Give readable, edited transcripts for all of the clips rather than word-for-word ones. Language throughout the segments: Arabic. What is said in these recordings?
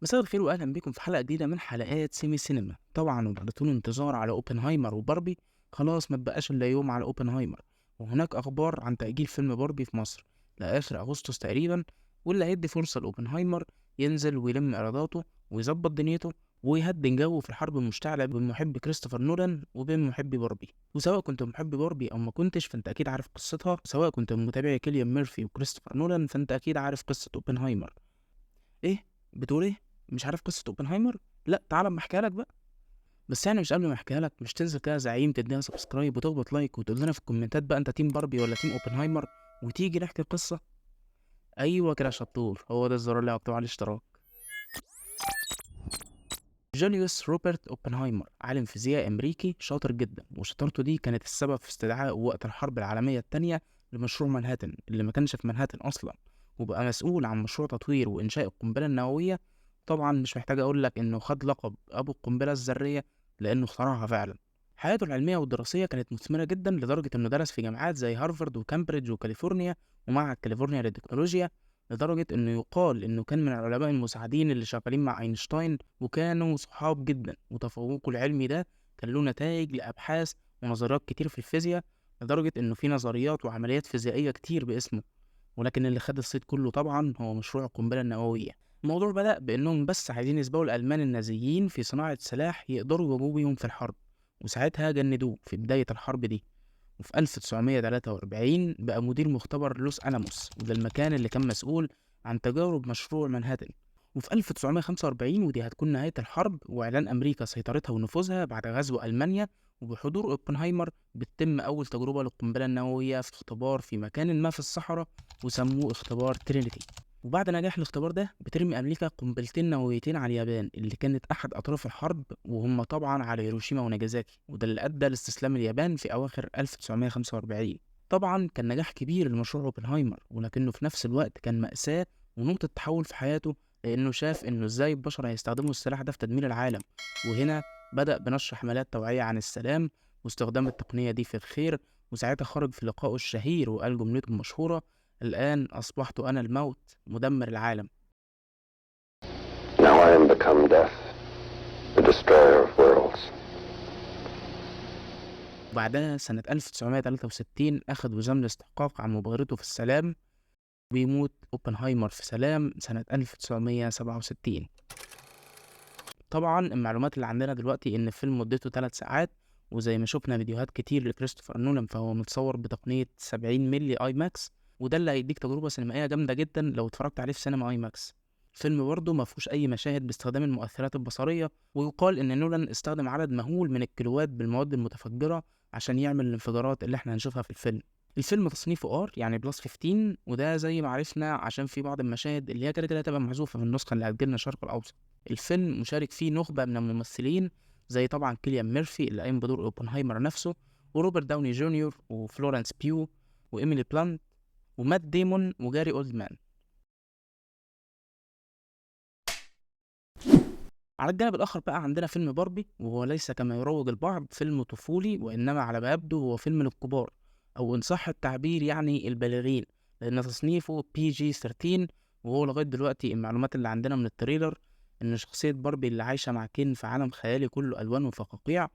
مساء الخير واهلا بكم في حلقه جديده من حلقات سيمي سينما. طبعا وبعد طول انتظار على اوبنهايمر وباربي، خلاص ما بقاش الا يوم على اوبنهايمر. وهناك اخبار عن تاجيل فيلم باربي في مصر لاخر اغسطس تقريبا، واللي هيدي فرصه لاوبنهايمر ينزل ويلم ايراداته ويظبط دنيته ويهدي جو في الحرب المشتعله بين محبي كريستوفر نولان وبين محبي باربي. وسواء كنت محب باربي او ما كنتش فانت اكيد عارف قصتها، سواء كنت من متابعي كيليان ميرفي وكريستوفر نولان فانت اكيد عارف قصه اوبنهايمر. ايه؟ بتقول ايه؟ مش عارف قصة اوبنهايمر؟ لا تعال اما احكيها لك بقى. بس يعني مش قبل ما احكيها لك، مش تنزل كده زعيم تدينا سبسكرايب وتخبط لايك وتقول لنا في الكومنتات بقى انت تيم باربي ولا تيم اوبنهايمر، وتيجي نحكي القصة. ايوه كده يا شطور، هو ده الزرار اللي مكتوب عليه اشتراك. جوليوس روبرت اوبنهايمر عالم فيزياء امريكي شاطر جدا، وشطارته دي كانت السبب في استدعائه وقت الحرب العالمية التانية لمشروع مانهاتن اللي ما كانش في مانهاتن اصلا، وبقى مسؤول عن مشروع تطوير وانشاء القنبلة النووية. طبعا مش محتاج اقول لك انه خد لقب ابو القنبلة الذرية لانه اخترعها فعلا. حياته العلمية والدراسية كانت مثمرة جدا لدرجة انه درس في جامعات زي هارفارد وكامبريدج وكاليفورنيا ومعهد كاليفورنيا للتكنولوجيا، لدرجة انه يقال انه كان من العلماء المساعدين اللي شغالين مع اينشتاين، وكانوا صحاب جدا، وتفوقه العلمي ده كان له نتائج لأبحاث ونظريات كتير في الفيزياء، لدرجة إنه في نظريات وعمليات فيزيائية كتير باسمه. ولكن اللي خد الصيت كله طبعا هو مشروع القنبلة النووية. الموضوع بدأ بإنهم بس عايزين يسبقوا الألمان النازيين في صناعة سلاح يقدروا يواجهوا بيهم في الحرب، وساعتها جندوه في بداية الحرب دي. وفي 1943 بقى مدير مختبر لوس ألاموس، وده المكان اللي كان مسؤول عن تجارب مشروع مانهاتن. وفي 1945 ودي هتكون نهاية الحرب وإعلان أمريكا سيطرتها ونفوذها بعد غزو ألمانيا، وبحضور اوبنهايمر بتتم أول تجربة للقنبلة النووية في اختبار في مكان ما في الصحراء، وسموه اختبار ترينيتي. وبعد نجاح الاختبار ده بترمي أمريكا قنبلتين نوويتين على اليابان اللي كانت أحد أطراف الحرب، وهم طبعا على هيروشيما وناجازاكي، وده اللي أدى لاستسلام اليابان في أواخر 1945. طبعا كان نجاح كبير لمشروع اوبنهايمر، ولكنه في نفس الوقت كان مأساة ونقطة تحول في حياته، لأنه شاف إنه إزاي البشر هيستخدموا السلاح ده في تدمير العالم. وهنا بدأ بنشر حملات توعية عن السلام واستخدام التقنية دي في الخير. وساعتها خرج في لقائه الشهير وقال جملته المشهورة: الآن أصبحت أنا الموت مدمر العالم. Now I am become death, the destroyer of worlds. وبعدها سنة 1963 أخذ وزام الاستحقاق عن مبادرته في السلام، ويموت اوبنهايمر في سلام سنة 1967. طبعا المعلومات اللي عندنا دلوقتي ان الفيلم مدته 3 ساعات، وزي ما شفنا فيديوهات كتير لكريستوفر نولان فهو متصور بتقنية 70 ملي اي ماكس، وده اللي هيديك تجربة سينمائية جامدة جدا لو اتفرجت عليه في سينما اي ماكس. الفيلم برضه ما فيهوش اي مشاهد باستخدام المؤثرات البصرية، ويقال ان نولان استخدم عدد مهول من الكيلوات بالمواد المتفجرة عشان يعمل الانفجارات اللي احنا هنشوفها في الفيلم. الفيلم تصنيفه ار يعني بلس 15، وده زي ما عرفنا عشان في بعض المشاهد اللي هي كده كده هتبقى محذوفة من النسخة اللي هتجيلنا الشرق الاوسط. الفيلم مشارك فيه نخبة من الممثلين زي طبعا كيليان ميرفي اللي قايم بدور اوبنهايمر نفسه، وروبرت داوني جونيور وفلورنس بيو وإيميلي بلانت ومات ديمون وجاري أولدمان. على الجانب الآخر بقى عندنا فيلم باربي، وهو ليس كما يروج البعض فيلم طفولي، وإنما على ما يبدو هو فيلم للكبار، أو إن صح التعبير يعني البالغين، لأن تصنيفه PG-13. وهو لغاية دلوقتي المعلومات اللي عندنا من التريلر إن شخصية باربي اللي عايشة مع كين في عالم خيالي كله ألوان وفقاقيع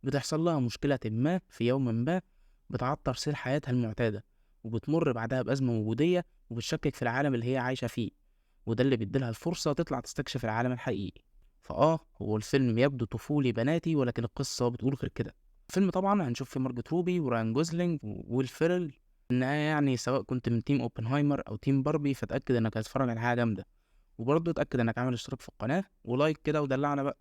بتحصل لها مشكلة ما في يوم ما بتعطر سير حياتها المعتادة، وبتمر بعدها بأزمة وجودية وبتشكك في العالم اللي هي عايشة فيه، وده اللي بيديلها الفرصة تطلع تستكشف العالم الحقيقي. هو الفيلم يبدو طفولي بناتي، ولكن القصة بتقول غير كده. الفيلم طبعا هنشوف فيه مارجوت روبي وراين جوزلينج وويل فيرل. في النهاية يعني سواء كنت من تيم اوبنهايمر او تيم باربي فتأكد انك هتتفرج على حاجة جامدة، وبرضه اتأكد انك عامل اشتراك في القناة ولايك كده ودلعنا بقى.